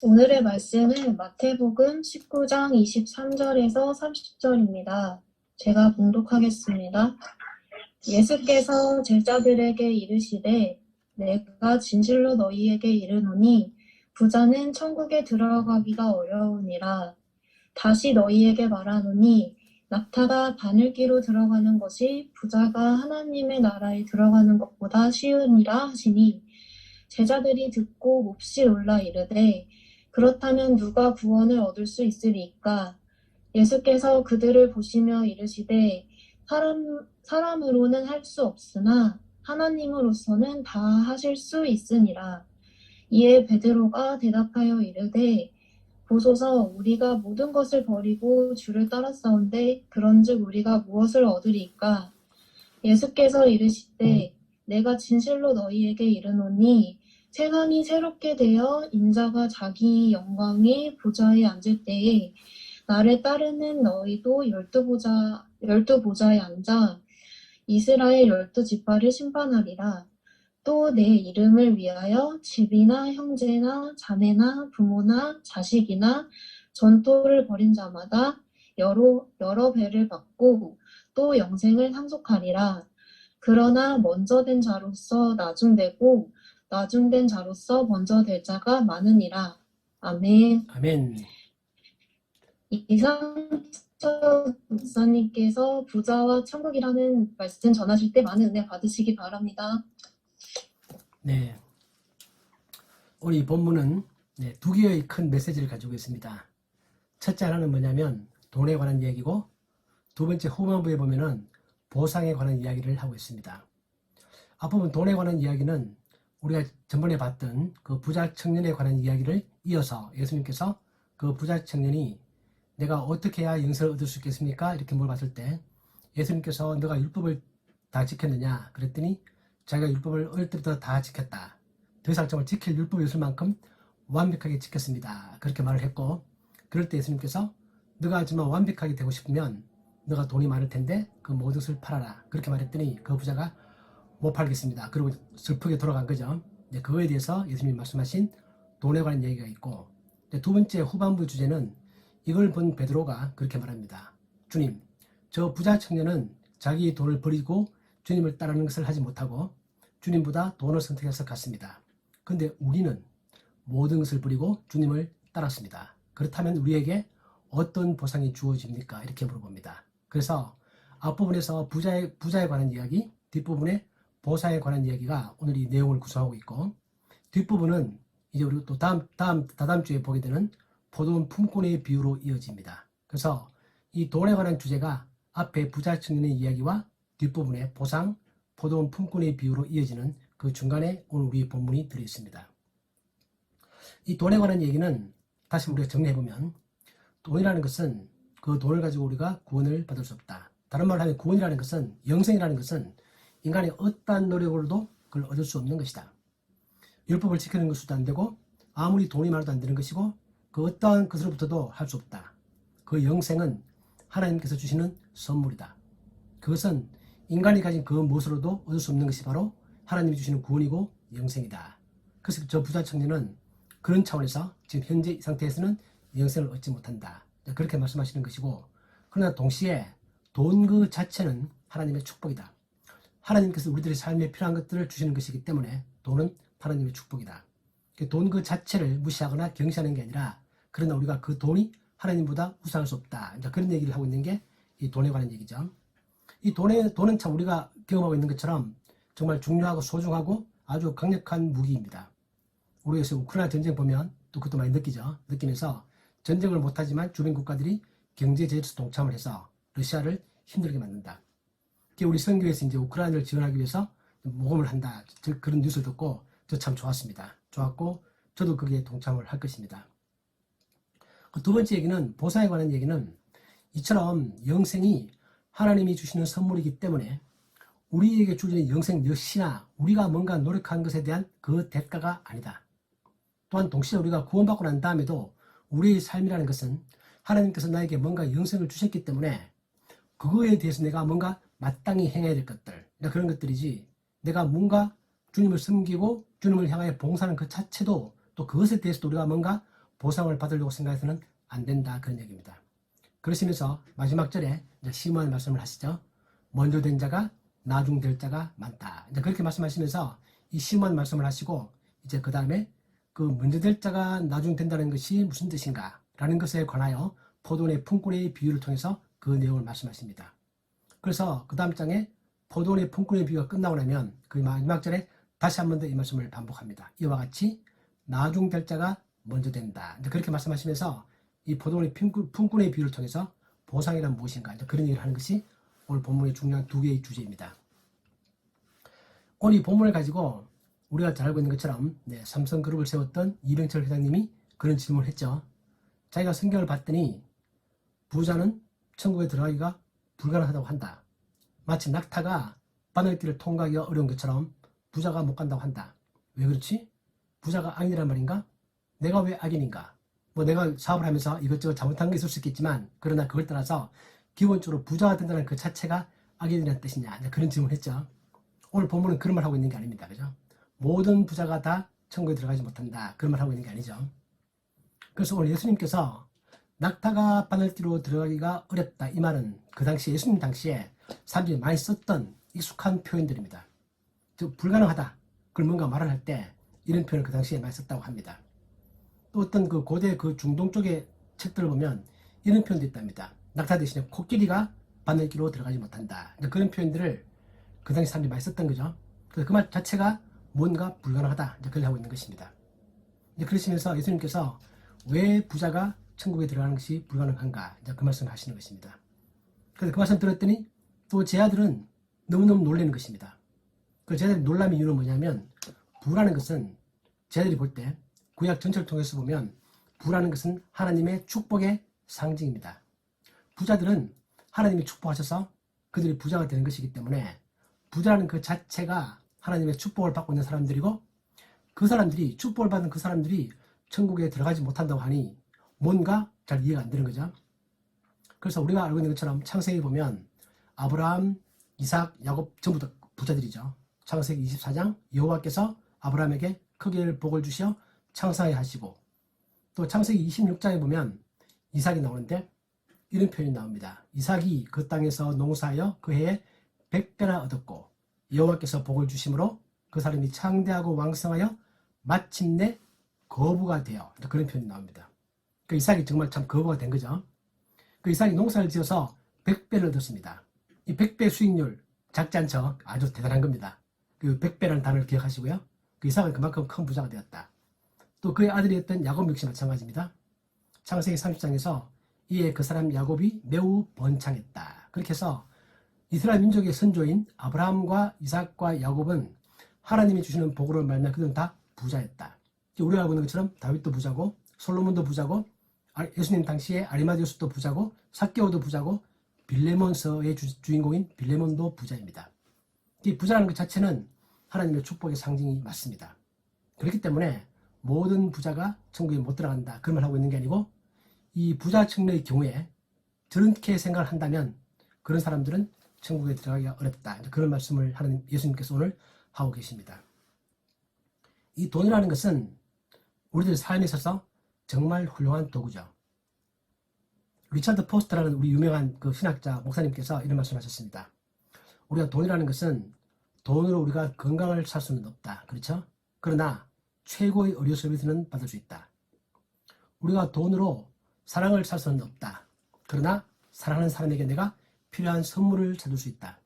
오늘의 말씀은 마태복음 19장 23절에서 30절입니다. 제가 봉독하겠습니다. 예수께서 제자들에게 이르시되 내가 진실로 너희에게 이르노니 부자는 천국에 들어가기가 어려우니라. 다시 너희에게 말하노니 낙타가 바늘기로 들어가는 것이 부자가 하나님의 나라에 들어가는 것보다 쉬우니라 하시니 제자들이 듣고 몹시 놀라 이르되 그렇다면 누가 구원을 얻을 수 있으리까? 예수께서 그들을 보시며 이르시되 사람으로는 할 수 없으나 하나님으로서는 다 하실 수 있으니라. 이에 베드로가 대답하여 이르되 보소서 우리가 모든 것을 버리고 주를 따랐사온데 그런즉 우리가 무엇을 얻으리까? 예수께서 이르시되 내가 진실로 너희에게 이르노니 세상이 새롭게 되어 인자가 자기 영광의 보좌에 앉을 때에 나를 따르는 너희도 열두 보좌에 앉아 이스라엘 12지파를 심판하리라. 또 내 이름을 위하여 집이나 형제나 자매나 부모나 자식이나 전토를 벌인 자마다 여러 배를 받고 또 영생을 상속하리라. 그러나 먼저 된 자로서 나중되고 나중된 자로서 먼저 될 자가 많으니라. 아멘. 아멘. 이상철 목사님께서 부자와 천국이라는 말씀 전하실 때 많은 은혜 받으시기 바랍니다. 네. 오늘 이 본문은 두 개의 큰 메시지를 가지고 있습니다. 첫째 하나는 뭐냐면 돈에 관한 이야기고, 두 번째 후반부에 보면은 보상에 관한 이야기를 하고 있습니다. 앞부분 돈에 관한 이야기는 우리가 전번에 봤던 그 부자 청년에 관한 이야기를 이어서 예수님께서 그 부자 청년이 내가 어떻게 해야 영생을 얻을 수 있겠습니까? 이렇게 물어봤을 때 예수님께서 너가 율법을 다 지켰느냐? 그랬더니 자기가 율법을 어릴 때부터 다 지켰다. 더 이상 정말 지킬 율법이 없을 만큼 완벽하게 지켰습니다. 그렇게 말을 했고, 그럴 때 예수님께서 너가 하지만 완벽하게 되고 싶으면 너가 돈이 많을 텐데 그 모든 것을 팔아라. 그렇게 말했더니 그 부자가 못 팔겠습니다. 그리고 슬프게 돌아간 거죠. 그거에 대해서 예수님이 말씀하신 돈에 관한 얘기가 있고, 두 번째 후반부 주제는 이걸 본 베드로가 그렇게 말합니다. 주님, 저 부자 청년은 자기 돈을 버리고 주님을 따르는 것을 하지 못하고 주님보다 돈을 선택해서 갔습니다. 그런데 우리는 모든 것을 버리고 주님을 따랐습니다. 그렇다면 우리에게 어떤 보상이 주어집니까? 이렇게 물어봅니다. 그래서 앞부분에서 부자에 관한 이야기, 뒷부분에 보상에 관한 이야기가 오늘 이 내용을 구성하고 있고, 뒷부분은 이제 우리 또 다다음 주에 보게 되는 포도원 품꾼의 비유로 이어집니다. 그래서 이 돈에 관한 주제가 앞에 부자 청년의 이야기와 뒷부분에 보상, 포도원 품꾼의 비유로 이어지는 그 중간에 오늘 우리 본문이 들어있습니다. 이 돈에 관한 얘기는 다시 우리가 정리해보면, 돈이라는 것은 그 돈을 가지고 우리가 구원을 받을 수 없다. 다른 말로 하면 구원이라는 것은, 영생이라는 것은 인간의 어떠한 노력으로도 그걸 얻을 수 없는 것이다. 율법을 지키는 것도 안 되고 아무리 돈이 많아도 안 되는 것이고 그 어떠한 것으로부터도 할 수 없다. 그 영생은 하나님께서 주시는 선물이다. 그것은 인간이 가진 그 무엇으로도 얻을 수 없는 것이 바로 하나님이 주시는 구원이고 영생이다. 그래서 저 부자 청년은 그런 차원에서 지금 현재 이 상태에서는 영생을 얻지 못한다. 그렇게 말씀하시는 것이고, 그러나 동시에 돈 그 자체는 하나님의 축복이다. 하나님께서 우리들의 삶에 필요한 것들을 주시는 것이기 때문에 돈은 하나님의 축복이다. 돈 그 자체를 무시하거나 경시하는 게 아니라, 그러나 우리가 그 돈이 하나님보다 우상할 수 없다. 그런 얘기를 하고 있는 게 이 돈에 관한 얘기죠. 이 돈은 참 우리가 경험하고 있는 것처럼 정말 중요하고 소중하고 아주 강력한 무기입니다. 우리에서 우크라이나 전쟁 보면 또 그것도 많이 느끼면서 전쟁을 못하지만 주변 국가들이 경제 제재에서 동참을 해서 러시아를 힘들게 만든다. 우리 선교에서 이제 우크라이나를 지원하기 위해서 모금을 한다. 그런 뉴스를 듣고 저 참 좋았습니다. 좋았고 저도 거기에 동참을 할 것입니다. 두 번째 얘기는, 보상에 관한 얘기는, 이처럼 영생이 하나님이 주시는 선물이기 때문에 우리에게 주어지는 영생 역시나 우리가 뭔가 노력한 것에 대한 그 대가가 아니다. 또한 동시에 우리가 구원받고 난 다음에도 우리의 삶이라는 것은 하나님께서 나에게 뭔가 영생을 주셨기 때문에 그거에 대해서 내가 뭔가 마땅히 행해야 될 것들, 그런 것들이지, 내가 뭔가 주님을 섬기고 주님을 향하여 봉사하는 그 자체도 또 그것에 대해서도 우리가 뭔가 보상을 받으려고 생각해서는 안 된다. 그런 얘기입니다. 그러시면서 마지막 절에 이제 심오한 말씀을 하시죠. 먼저 된 자가 나중 될 자가 많다. 이제 그렇게 말씀하시면서 이 심오한 말씀을 하시고 이제 그 다음에 그 먼저 될 자가 나중 된다는 것이 무슨 뜻인가 라는 것에 관하여 포도원의 품꾼의 비유를 통해서 그 내용을 말씀하십니다. 그래서 그 다음 장에 포도원의 품꾼의 비유가 끝나고 나면 그 마지막 절에 다시 한 번 더 이 말씀을 반복합니다. 이와 같이 나중 될 자가 먼저 된다. 이제 그렇게 말씀하시면서 이 포도원의 품꾼의 비유를 통해서 보상이란 무엇인가 이제 그런 얘기를 하는 것이 오늘 본문의 중요한 두 개의 주제입니다. 오늘 이 본문을 가지고 우리가 잘 알고 있는 것처럼 삼성그룹을 세웠던 이병철 회장님이 그런 질문을 했죠. 자기가 성경을 봤더니 부자는 천국에 들어가기가 불가능하다고 한다. 마치 낙타가 바늘길을 통과하기가 어려운 것처럼 부자가 못 간다고 한다. 왜 그렇지? 부자가 악인이란 말인가? 내가 왜 악인인가? 뭐 내가 사업을 하면서 이것저것 잘못한 게 있을 수 있겠지만 그러나 그걸 떠나서 기본적으로 부자가 된다는 그 자체가 악인이라는 뜻이냐 그런 질문을 했죠. 오늘 본문은 그런 말 하고 있는 게 아닙니다. 그죠? 모든 부자가 다 천국에 들어가지 못한다. 그런 말 하고 있는 게 아니죠. 그래서 오늘 예수님께서 낙타가 바늘길로 들어가기가 어렵다. 이 말은 그 당시 예수님 당시에 사람들이 많이 썼던 익숙한 표현들입니다. 즉 불가능하다. 그걸 뭔가 말을 할 때 이런 표현을 그 당시에 많이 썼다고 합니다. 또 어떤 그 고대 그 중동 쪽의 책들을 보면 이런 표현도 있답니다. 낙타 대신에 코끼리가 바늘길로 들어가지 못한다. 그런 표현들을 그 당시 사람들이 많이 썼던 거죠. 그래서 그 말 자체가 뭔가 불가능하다. 그걸 하고 있는 것입니다. 그러시면서 예수님께서 왜 부자가 천국에 들어가는 것이 불가능한가 그 말씀을 하시는 것입니다. 그래서 그 말씀 들었더니 또 제 아들은 너무너무 놀라는 것입니다. 그 제 아들이 놀람의 이유는 뭐냐면 부라는 것은 제 아들이 볼 때 구약 전체를 통해서 보면 부라는 것은 하나님의 축복의 상징입니다. 부자들은 하나님이 축복하셔서 그들이 부자가 되는 것이기 때문에 부자라는 그 자체가 하나님의 축복을 받고 있는 사람들이고 그 사람들이 축복을 받은 그 사람들이 천국에 들어가지 못한다고 하니 뭔가 잘 이해가 안 되는 거죠. 그래서 우리가 알고 있는 것처럼 창세기 보면 아브라함, 이삭, 야곱 전부 다 부자들이죠. 창세기 24장 여호와께서 아브라함에게 크게 복을 주시어 창사해 하시고 또 창세기 26장에 보면 이삭이 나오는데 이런 표현이 나옵니다. 이삭이 그 땅에서 농사하여 그 해에 100배나 얻었고 여호와께서 복을 주심으로 그 사람이 창대하고 왕성하여 마침내 거부가 되어 그런 표현이 나옵니다. 그 이삭이 정말 참 거부가 된 거죠. 그 이삭이 농사를 지어서 100배를 얻었습니다. 이 100배 수익률 작지 않죠? 아주 대단한 겁니다. 그 100배라는 단어를 기억하시고요. 그 이삭은 그만큼 큰 부자가 되었다. 또 그의 아들이었던 야곱 역시 마찬가지입니다. 창세기 30장에서 이에 그 사람 야곱이 매우 번창했다. 그렇게 해서 이스라엘 민족의 선조인 아브라함과 이삭과 야곱은 하나님이 주시는 복으로 말미암아 그들은 다 부자였다. 우리가 알고 있는 것처럼 다윗도 부자고 솔로몬도 부자고 예수님 당시에 아리마디우스도 부자고 삭개오도 부자고 빌레몬서의 주인공인 빌레몬도 부자입니다. 이 부자라는 것 자체는 하나님의 축복의 상징이 맞습니다. 그렇기 때문에 모든 부자가 천국에 못 들어간다. 그런 말 하고 있는 게 아니고 이 부자 청년의 경우에 저렇게 생각을 한다면 그런 사람들은 천국에 들어가기가 어렵다. 그런 말씀을 하는 예수님께서 오늘 하고 계십니다. 이 돈이라는 것은 우리들 삶에 있어서 정말 훌륭한 도구죠. 리차드 포스터라는 우리 유명한 그 신학자 목사님께서 이런 말씀하셨습니다. 우리가 돈이라는 것은 돈으로 우리가 건강을 살 수는 없다. 그렇죠? 그러나 최고의 의료 서비스는 받을 수 있다. 우리가 돈으로 사랑을 살 수는 없다. 그러나 사랑하는 사람에게 내가 필요한 선물을 사줄 수 있다.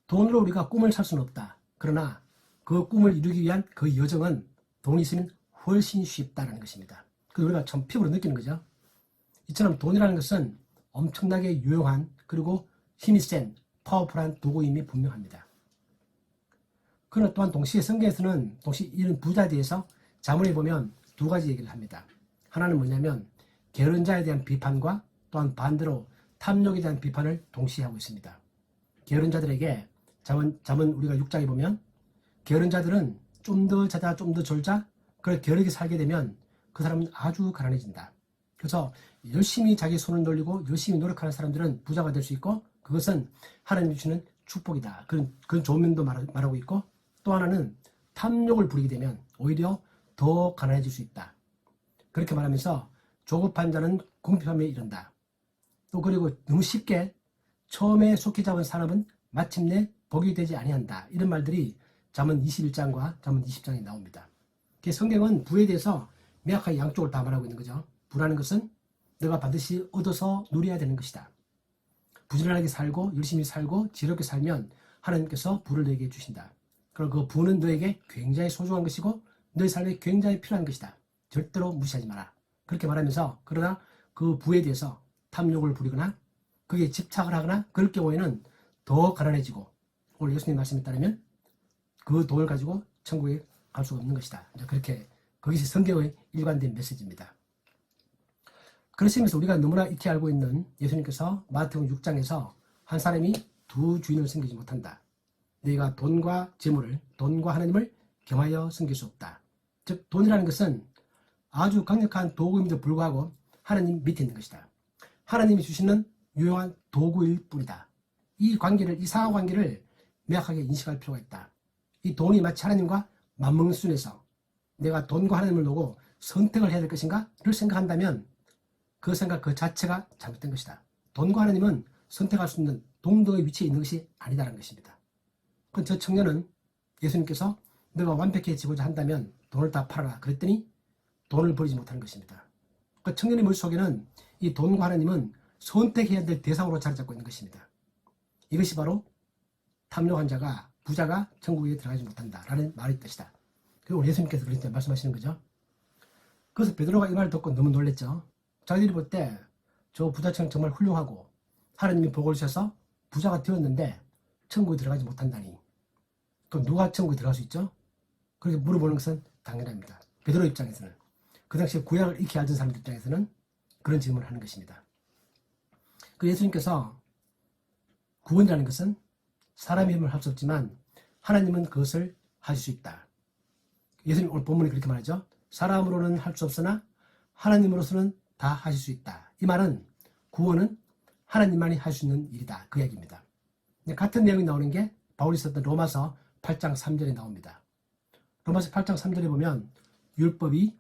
돈으로 우리가 꿈을 살 수는 없다. 그러나 그 꿈을 이루기 위한 그 여정은 돈이 있으면 훨씬 쉽다는 것입니다. 그래서 우리가 참 피부로 느끼는 거죠. 이처럼 돈이라는 것은 엄청나게 유용한 그리고 힘이 센 파워풀한 도구임이 분명합니다. 그러나 또한 동시에 성경에서는 동시에 이런 부자에 대해서 자문에 보면 두 가지 얘기를 합니다. 하나는 뭐냐면 게으른 자에 대한 비판과 또한 반대로 탐욕에 대한 비판을 동시에 하고 있습니다. 게으른 자들에게 자문 우리가 6장에 보면 게으른 자들은 좀 더 자자 좀 더 졸자 그걸 게으르게 살게 되면 그 사람은 아주 가난해진다. 그래서 열심히 자기 손을 돌리고 열심히 노력하는 사람들은 부자가 될 수 있고 그것은 하나님이 주시는 축복이다. 그런 좋은 면도 말하고 있고 또 하나는 탐욕을 부리게 되면 오히려 더 가난해질 수 있다. 그렇게 말하면서 조급한 자는 궁핍함에 이른다. 또 그리고 너무 쉽게 처음에 속히 잡은 사람은 마침내 복이 되지 아니한다. 이런 말들이 잠언 21장과 잠언 20장에 나옵니다. 성경은 부에 대해서 명확하게 양쪽을 다 말하고 있는 거죠. 부라는 것은 너가 반드시 얻어서 누려야 되는 것이다. 부지런하게 살고 열심히 살고 지혜롭게 살면 하나님께서 부를 너에게 주신다. 그리고 그 부는 너에게 굉장히 소중한 것이고 너의 삶에 굉장히 필요한 것이다. 절대로 무시하지 마라. 그렇게 말하면서 그러나 그 부에 대해서 탐욕을 부리거나 그게 집착을 하거나 그럴 경우에는 더 가난해지고 오늘 예수님 말씀에 따르면 그 돈을 가지고 천국에 갈 수가 없는 것이다. 그렇게 그것이 성경의 일관된 메시지입니다. 그렇으면서 우리가 너무나 익히 알고 있는 예수님께서 마태복음 6장에서 한 사람이 두 주인을 섬기지 못한다. 너희가 돈과 재물을, 돈과 하나님을 겸하여 섬길 수 없다. 즉 돈이라는 것은 아주 강력한 도구임에도 불구하고 하나님 밑에 있는 것이다. 하나님이 주시는 유용한 도구일 뿐이다. 이 관계를, 이 상하관계를 명확하게 인식할 필요가 있다. 이 돈이 마치 하나님과 맞먹는 수준에서 내가 돈과 하나님을 놓고 선택을 해야 될 것인가를 생각한다면 그 생각 그 자체가 잘못된 것이다. 돈과 하나님은 선택할 수 있는 동등의 위치에 있는 것이 아니다라는 것입니다. 그럼 저 청년은 예수님께서 너가 완벽해지고자 한다면 돈을 다 팔아라 그랬더니 돈을 버리지 못하는 것입니다. 그 청년의 머릿속에는 이 돈과 하나님은 선택해야 될 대상으로 자리 잡고 있는 것입니다. 이것이 바로 탐욕한 자가 부자가 천국에 들어가지 못한다라는 말의 뜻이다. 그리고 예수님께서 그렇게 말씀하시는 거죠. 그래서 베드로가 이 말을 듣고 너무 놀랬죠. 자기들이 볼 때 저 부자처럼 정말 훌륭하고 하나님이 복을 주셔서 부자가 되었는데 천국에 들어가지 못한다니. 그럼 누가 천국에 들어갈 수 있죠? 그렇게 물어보는 것은 당연합니다. 베드로 입장에서는. 그 당시에 구약을 익히 알던 사람들 입장에서는 그런 질문을 하는 것입니다. 그 예수님께서 구원이라는 것은 사람의 힘을 할 수 없지만 하나님은 그것을 하실 수 있다. 예수님 오늘 본문에 그렇게 말하죠. 사람으로는 할 수 없으나 하나님으로서는 다 하실 수 있다. 이 말은 구원은 하나님만이 할 수 있는 일이다. 그 얘기입니다. 같은 내용이 나오는 게 바울이 썼던 로마서 8장 3절에 나옵니다. 로마서 8장 3절에 보면 율법이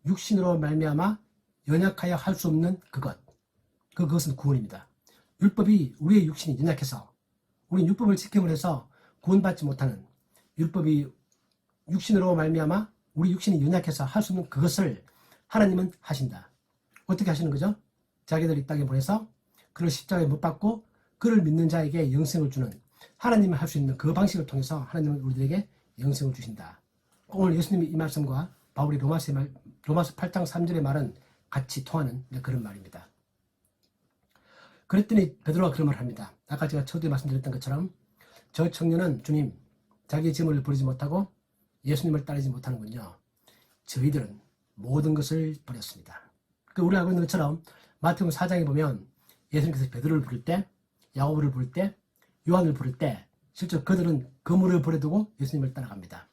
육신으로 말미암아 연약하여 할 수 없는 그것은 구원입니다. 율법이 우리의 육신이 연약해서 우리 율법을 지킴으로 해서 구원받지 못하는 율법이 육신으로 말미암아 우리 육신이 연약해서 할 수 없는 그것을 하나님은 하신다. 어떻게 하시는 거죠? 자기들 이 땅에 보내서 그를 십자가에 못 박고 그를 믿는 자에게 영생을 주는 하나님이 할 수 있는 그 방식을 통해서 하나님은 우리들에게 영생을 주신다. 오늘 예수님이 이 말씀과 바울이 로마서 8장 3절의 말은 같이 통하는 그런 말입니다. 그랬더니 베드로가 그런 말을 합니다. 아까 제가 초두에 말씀드렸던 것처럼 저 청년은 주님 자기의 재물을 버리지 못하고 예수님을 따르지 못하는군요. 저희들은 모든 것을 버렸습니다. 우리가 알고 있는 것처럼 마태복음 4장에 보면 예수님께서 베드로를 부를 때, 야고보를 부를 때, 요한을 부를 때 실제 그들은 그물을 버려두고 예수님을 따라갑니다.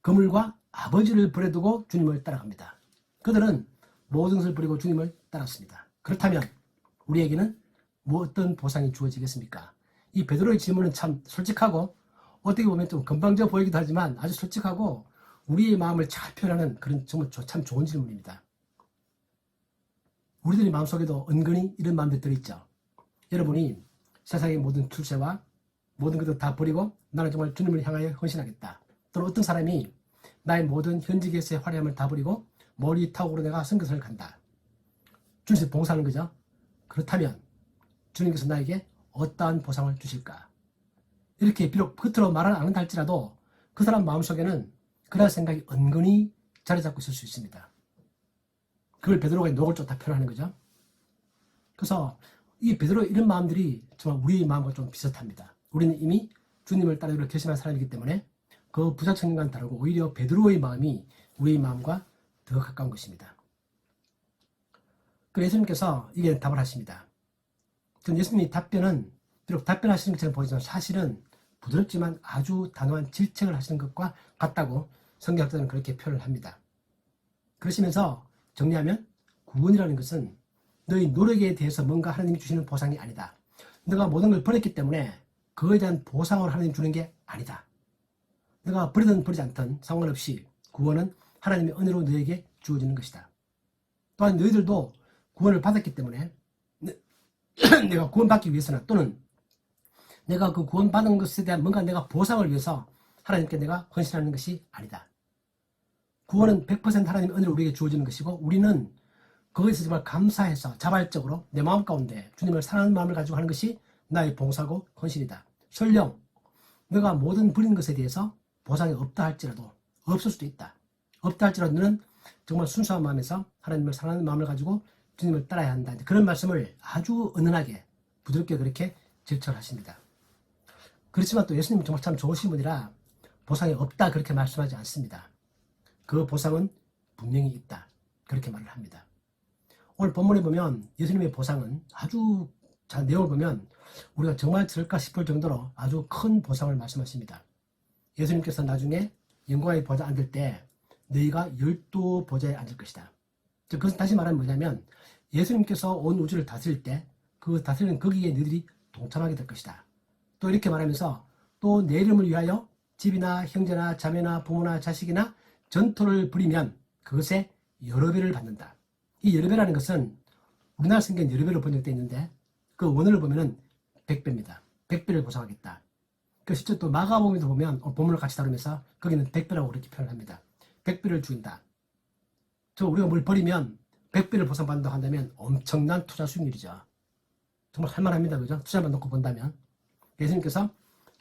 그물과 아버지를 버려두고 주님을 따라갑니다. 그들은 모든 것을 버리고 주님을 따랐습니다. 그렇다면 우리에게는 어떤 보상이 주어지겠습니까? 이 베드로의 질문은 참 솔직하고 어떻게 보면 좀 건방져 보이기도 하지만 아주 솔직하고 우리의 마음을 잘 표현하는 그런 정말 참 좋은 질문입니다. 우리들의 마음속에도 은근히 이런 마음들이 들어있죠. 여러분이 세상의 모든 출세와 모든 것을 다 버리고 나는 정말 주님을 향하여 헌신하겠다. 또는 어떤 사람이 나의 모든 현직에서의 화려함을 다 버리고 머리 타고로 내가 선교사를 간다. 주님께서 봉사하는 거죠. 그렇다면 주님께서 나에게 어떠한 보상을 주실까? 이렇게 비록 겉으로 말은 안 한다 할지라도 그 사람 마음속에는 그런 생각이 은근히 자리 잡고 있을 수 있습니다. 그걸 베드로가 노골적으로 다 표현하는 거죠. 그래서 이 베드로의 이런 마음들이 정말 우리의 마음과 좀 비슷합니다. 우리는 이미 주님을 따르기로 결심한 사람이기 때문에 그 부자 청년과는 다르고 오히려 베드로의 마음이 우리의 마음과 더 가까운 것입니다. 그 예수님께서 이게 답을 하십니다. 예수님의 답변은 비록 답변하시는 것처럼 보이지만 사실은 부드럽지만 아주 단호한 질책을 하시는 것과 같다고 성경학자들은 그렇게 표현을 합니다. 그러시면서 정리하면 구원이라는 것은 너희 노력에 대해서 뭔가 하나님이 주시는 보상이 아니다. 너가 모든 걸 버렸기 때문에 그거에 대한 보상을 하나님 주는 게 아니다. 너가 버리든 버리지 않든 상관없이 구원은 하나님의 은혜로 너에게 주어지는 것이다. 또한 너희들도 구원을 받았기 때문에 내가 구원받기 위해서는 또는 내가 그 구원받은 것에 대한 뭔가 내가 보상을 위해서 하나님께 내가 헌신하는 것이 아니다. 구원은 100% 하나님의 은혜로 우리에게 주어지는 것이고 우리는 그것에 정말 감사해서 자발적으로 내 마음 가운데 주님을 사랑하는 마음을 가지고 하는 것이 나의 봉사고 헌신이다. 설령 너가 모든 부린 것에 대해서 보상이 없다 할지라도 없을 수도 있다. 없다 할지라도 너는 정말 순수한 마음에서 하나님을 사랑하는 마음을 가지고 주님을 따라야 한다. 그런 말씀을 아주 은은하게 부드럽게 그렇게 질책하십니다. 그렇지만 또 예수님은 정말 참 좋으신 분이라 보상이 없다 그렇게 말씀하지 않습니다. 그 보상은 분명히 있다. 그렇게 말을 합니다. 오늘 본문에 보면 예수님의 보상은 아주 잘 내용을 보면 우리가 정말 들을까 싶을 정도로 아주 큰 보상을 말씀하십니다. 예수님께서 나중에 영광의 보좌에 앉을 때 너희가 12보좌에 앉을 것이다. 그것은 다시 말하면 뭐냐면 예수님께서 온 우주를 다스릴 때 그 다스리는 거기에 너희들이 동참하게 될 것이다. 또 이렇게 말하면서 또 내 이름을 위하여 집이나 형제나 자매나 부모나 자식이나 전토를 부리면 그것에 여러 배를 받는다. 이 여러 배라는 것은 우리나라 성경 여러 배로 번역되어 있는데 그 원어를 보면은 100배입니다. 100배를 보상하겠다. 그 실제 또 마가복음에도 보면 본문을 같이 다루면서 거기는 100배라고 그렇게 표현합니다. 100배를 주인다. 저 우리가 뭘 버리면 100배를 보상받는다고 한다면 엄청난 투자 수익률이죠. 정말 할만합니다. 그죠? 투자만 놓고 본다면. 예수님께서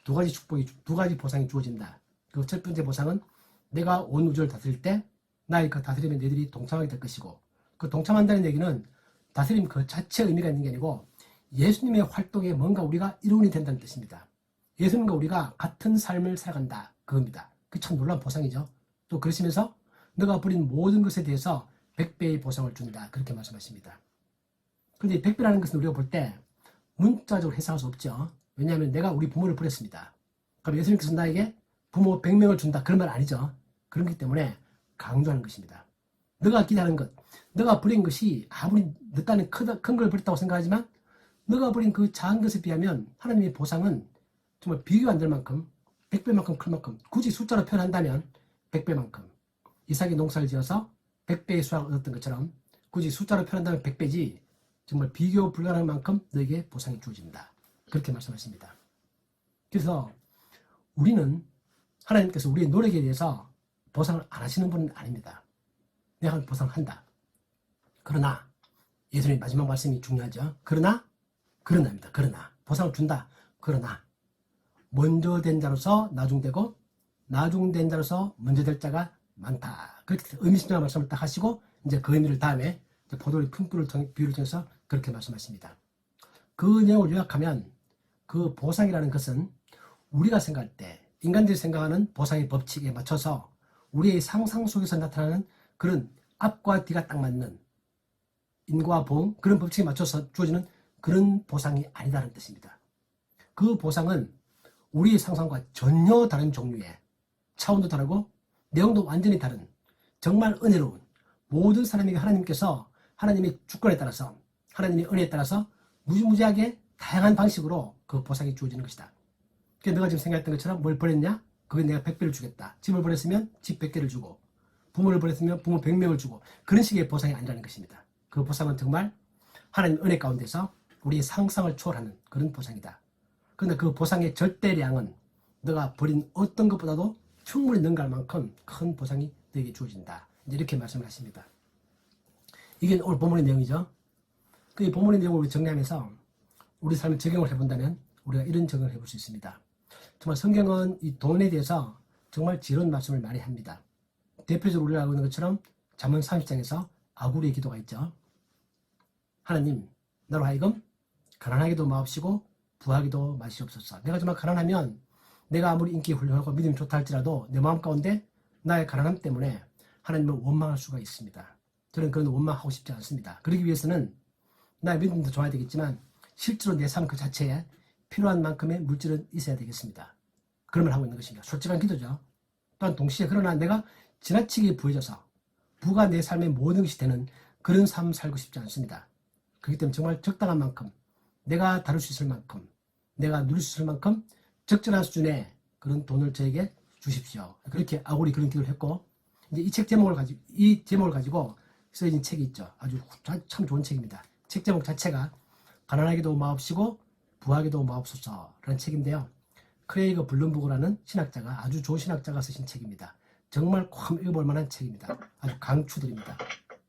두 가지 축복이, 두 가지 보상이 주어진다. 그 첫 번째 보상은 내가 온 우주를 다스릴 때 나의 그 다스림에 너희들이 동참하게 될 것이고 그 동참한다는 얘기는 다스림 그 자체의 의미가 있는 게 아니고 예수님의 활동에 뭔가 우리가 일원이 된다는 뜻입니다. 예수님과 우리가 같은 삶을 살아간다. 그겁니다. 그게 참 놀라운 보상이죠. 또 그러시면서 너가 버린 모든 것에 대해서 100배의 보상을 준다. 그렇게 말씀하십니다. 그런데 100배라는 것은 우리가 볼 때 문자적으로 해석할 수 없죠. 왜냐하면 내가 우리 부모를 버렸습니다. 그럼 예수님께서 나에게 부모 100명을 준다. 그런 말 아니죠. 그렇기 때문에 강조하는 것입니다. 너가 기대하는 것, 너가 버린 것이 아무리 너 딴에 큰 걸 버렸다고 생각하지만 너가 버린 그 작은 것에 비하면 하나님의 보상은 정말 비교 안 될 만큼 100배만큼 클 만큼 굳이 숫자로 표현한다면 100배만큼 이삭이 농사를 지어서 100배의 수확을 얻었던 것처럼 굳이 숫자로 표현한다면 100배지 정말 비교 불가능한 만큼 너에게 보상이 주어진다. 그렇게 말씀하십니다. 그래서 우리는 하나님께서 우리의 노력에 대해서 보상을 안 하시는 분은 아닙니다. 내가 보상한다. 그러나 예수님의 마지막 말씀이 중요하죠. 그러나입니다. 그러나 보상을 준다. 그러나 먼저 된 자로서 나중되고 나중된 자로서 먼저 될 자가 많다. 그렇게 의미심장한 말씀을 딱 하시고 이제 그 의미를 다음에 포도의 품꾼을 비유를 통해서 그렇게 말씀하십니다. 그 내용을 요약하면 그 보상이라는 것은 우리가 생각할 때 인간들이 생각하는 보상의 법칙에 맞춰서 우리의 상상 속에서 나타나는 그런 앞과 뒤가 딱 맞는 인과 보응 그런 법칙에 맞춰서 주어지는 그런 보상이 아니다라는 뜻입니다. 그 보상은 우리의 상상과 전혀 다른 종류의 차원도 다르고 내용도 완전히 다른 정말 은혜로운 모든 사람에게 하나님께서 하나님의 주권에 따라서 하나님의 은혜에 따라서 무지무지하게 다양한 방식으로 그 보상이 주어지는 것이다. 그러니까 너가 지금 생각했던 것처럼 뭘 버렸냐? 그게 내가 100배를 주겠다. 집을 버렸으면 집 100개를 주고 부모를 버렸으면 부모 100명을 주고 그런 식의 보상이 아니라는 것입니다. 그 보상은 정말 하나님 은혜 가운데서 우리의 상상을 초월하는 그런 보상이다. 그런데 그 보상의 절대량은 너가 버린 어떤 것보다도 충분히 능가할 만큼 큰 보상이 너에게 주어진다. 이렇게 말씀을 하십니다. 이게 오늘 본문의 내용이죠. 그 본문의 내용을 정리하면서 우리 삶에 적용을 해본다면 우리가 이런 적용을 해볼 수 있습니다. 정말 성경은 이 돈에 대해서 정말 지혜로운 말씀을 많이 합니다. 대표적으로 우리가 알고 있는 것처럼 잠언 30장에서 아구리의 기도가 있죠. 하나님, 나로 하여금 가난하기도 마옵시고 부하기도 마시옵소서. 내가 정말 가난하면 내가 아무리 인기 훌륭하고 믿음이 좋다 할지라도 내 마음 가운데 나의 가난함 때문에 하나님을 원망할 수가 있습니다. 저는 그런 원망하고 싶지 않습니다. 그러기 위해서는 나의 믿음도 좋아야 되겠지만 실제로 내 삶 그 자체에 필요한 만큼의 물질은 있어야 되겠습니다. 그런 걸 하고 있는 것입니다. 솔직한 기도죠. 또한 동시에 그러나 내가 지나치게 부해져서 부가 내 삶의 모든 것이 되는 그런 삶 살고 싶지 않습니다. 그렇기 때문에 정말 적당한 만큼 내가 다룰 수 있을 만큼 내가 누릴 수 있을 만큼 적절한 수준의 그런 돈을 저에게 주십시오. 그렇게 아고리 그런 기도를 했고 이제 이 제목을 가지고 쓰여진 책이 있죠. 아주 참 좋은 책입니다. 책 제목 자체가 가난하게도 마옵시고 부하게도 마옵소서라는 책인데요. 크레이그 블룸버그라는 신학자가, 아주 좋은 신학자가 쓰신 책입니다. 정말 참 읽어볼 만한 책입니다. 아주 강추드립니다.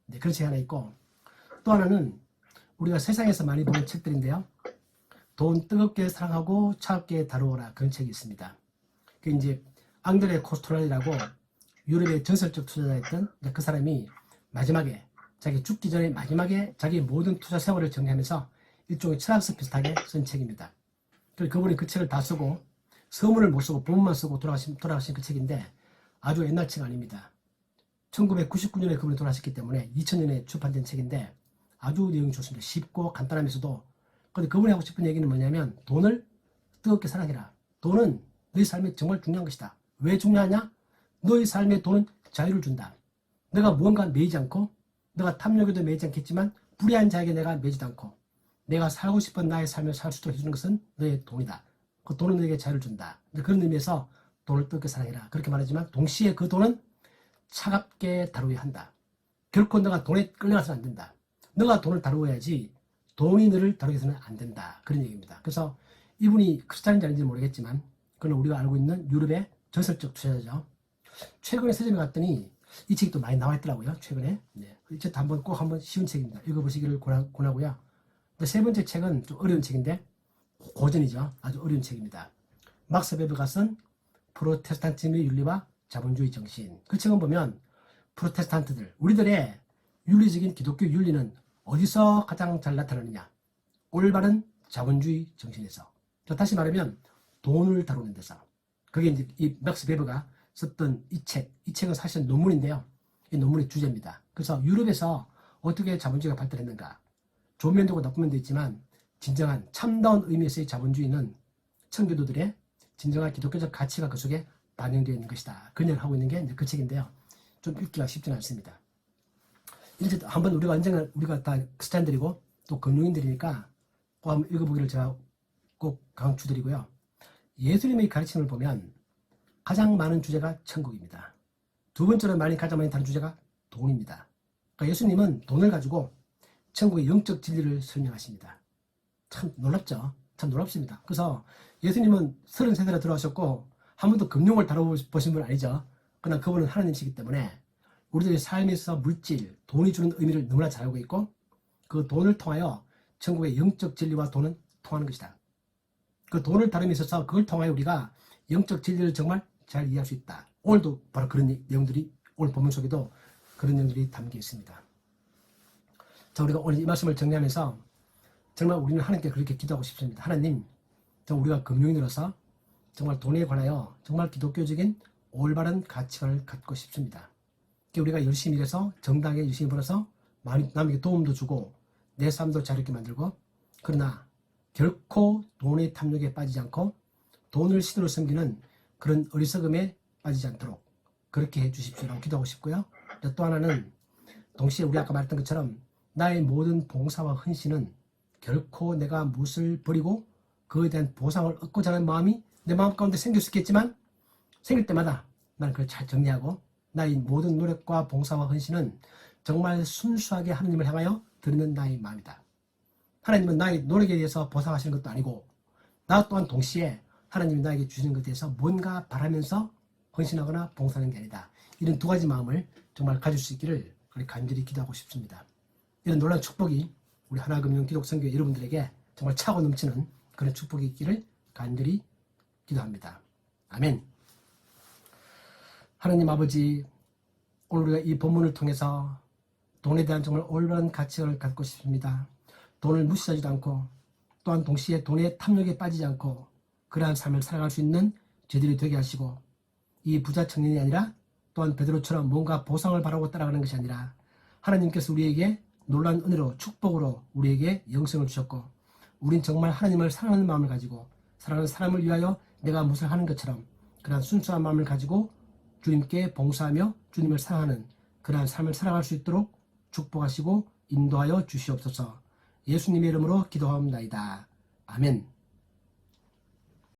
네, 그런 책이 하나 있고, 또 하나는 우리가 세상에서 많이 보는 책들인데요. 돈 뜨겁게 사랑하고 차갑게 다루어라, 그런 책이 있습니다. 그 이제 앙드레 코스토랄이라고 유럽의 전설적 투자자였던 그 사람이 마지막에 자기 죽기 전에 마지막에 자기 모든 투자 생활을 정리하면서 일종의 철학서 비슷하게 쓴 책입니다. 그분이 그 책을 다 쓰고 서문을 못 쓰고 본문만 쓰고 돌아가신 그 책인데 아주 옛날 책 아닙니다. 1999년에 그분이 돌아가셨기 때문에 2000년에 출판된 책인데 아주 내용이 좋습니다. 쉽고 간단하면서도. 근데 그분이 하고 싶은 얘기는 뭐냐면 돈을 뜨겁게 사랑해라. 돈은 너희 삶에 정말 중요한 것이다. 왜 중요하냐? 너희 삶에 돈은 자유를 준다. 내가 무언가 매이지 않고 내가 탐욕에도 매이지 않겠지만 불의한 자에게 내가 매이지도 않고 내가 살고 싶은 나의 삶을 살 수 있도록 해주는 것은 너의 돈이다. 그 돈은 너에게 자유를 준다. 그런 의미에서 돈을 뜨겁게 사랑해라. 그렇게 말하지만 동시에 그 돈은 차갑게 다루어야 한다. 결코 너가 돈에 끌려가서는 안 된다. 너가 돈을 다루어야지 돈이 너를 다루게 해서는 안 된다. 그런 얘기입니다. 그래서 이분이 크리스찬인지 아닌지 모르겠지만 그는 우리가 알고 있는 유럽의 전설적 투자자죠. 최근에 서점에 갔더니 이 책이 또 많이 나와 있더라고요. 최근에. 네. 저도 꼭 한번 쉬운 책입니다. 읽어보시기를 권하고요. 세 번째 책은 좀 어려운 책인데 고전이죠. 아주 어려운 책입니다. 막스 베버가 쓴 프로테스탄티즘의 윤리와 자본주의 정신. 그 책은 보면 프로테스탄트들, 우리들의 윤리적인 기독교 윤리는 어디서 가장 잘 나타나느냐? 올바른 자본주의 정신에서. 다시 말하면 돈을 다루는 데서. 그게 이제 이 막스 베버가 썼던 이 책은 사실 논문인데요. 이 논문의 주제입니다. 그래서 유럽에서 어떻게 자본주의가 발달했는가? 좋은 면도 있고 나쁜 면도 있지만 진정한 참다운 의미에서의 자본주의는 청교도들의 진정한 기독교적 가치가 그 속에 반영되어 있는 것이다. 그냥 하고 있는 게 이제 그 책인데요. 좀 읽기가 쉽지는 않습니다. 이제 한번 우리가 다 크리스찬들이고 또 금융인들이니까 꼭 한번 읽어보기를 제가 꼭 강추드리고요. 예수님의 가르침을 보면 가장 많은 주제가 천국입니다. 두 번째로 가장 많이 다른 주제가 돈입니다. 그러니까 예수님은 돈을 가지고 천국의 영적 진리를 설명하십니다. 참 놀랍죠? 참 놀랍습니다. 그래서 예수님은 33살에 들어가셨고 한 번도 금융을 다뤄보신 분 아니죠. 그러나 그분은 하나님이시기 때문에 우리들의 삶에 있어서 물질, 돈이 주는 의미를 너무나 잘 알고 있고 그 돈을 통하여 천국의 영적 진리와 돈은 통하는 것이다. 그 돈을 다룸에 있어서 그걸 통하여 우리가 영적 진리를 정말 잘 이해할 수 있다. 오늘도 바로 그런 내용들이, 오늘 본문 속에도 그런 내용들이 담겨 있습니다. 자, 우리가 오늘 이 말씀을 정리하면서 정말 우리는 하나님께 그렇게 기도하고 싶습니다. 하나님, 우리가 금융인으로서 정말 돈에 관하여 정말 기독교적인 올바른 가치관을 갖고 싶습니다. 우리가 열심히 일해서 정당하게 열심히 벌어서 남에게 도움도 주고 내 삶도 자유롭게 만들고, 그러나 결코 돈의 탐욕에 빠지지 않고 돈을 신으로 섬기는 그런 어리석음에 빠지지 않도록 그렇게 해주십시오라고 기도하고 싶고요. 또 하나는 동시에 우리 아까 말했던 것처럼 나의 모든 봉사와 헌신은 결코 내가 무엇을 버리고 그에 대한 보상을 얻고자 하는 마음이 내 마음 가운데 생길 수 있겠지만 생길 때마다 나는 그걸 잘 정리하고 나의 모든 노력과 봉사와 헌신은 정말 순수하게 하나님을 향하여 드리는 나의 마음이다. 하나님은 나의 노력에 대해서 보상하시는 것도 아니고 나 또한 동시에 하나님이 나에게 주시는 것에 대해서 뭔가 바라면서 헌신하거나 봉사하는 게 아니다. 이런 두 가지 마음을 정말 가질 수 있기를 간절히 기도하고 싶습니다. 이런 놀라운 축복이 우리 하나금융 기독선교 여러분들에게 정말 차고 넘치는 그런 축복이 있기를 간절히 기도합니다. 아멘. 하나님 아버지, 오늘 우리가 이 본문을 통해서 돈에 대한 정말 올바른 가치를 갖고 싶습니다. 돈을 무시하지도 않고 또한 동시에 돈의 탐욕에 빠지지 않고 그러한 삶을 살아갈 수 있는 저희들이 되게 하시고, 이 부자 청년이 아니라 또한 베드로처럼 뭔가 보상을 바라고 따라가는 것이 아니라 하나님께서 우리에게 놀라운 은혜로 축복으로 우리에게 영생을 주셨고, 우린 정말 하나님을 사랑하는 마음을 가지고 사랑하는 사람을 위하여 내가 무엇을 하는 것처럼 그러한 순수한 마음을 가지고 주님께 봉사하며 주님을 사랑하는 그러한 삶을 살아갈 수 있도록 축복하시고 인도하여 주시옵소서. 예수님의 이름으로 기도하옵나이다. 아멘.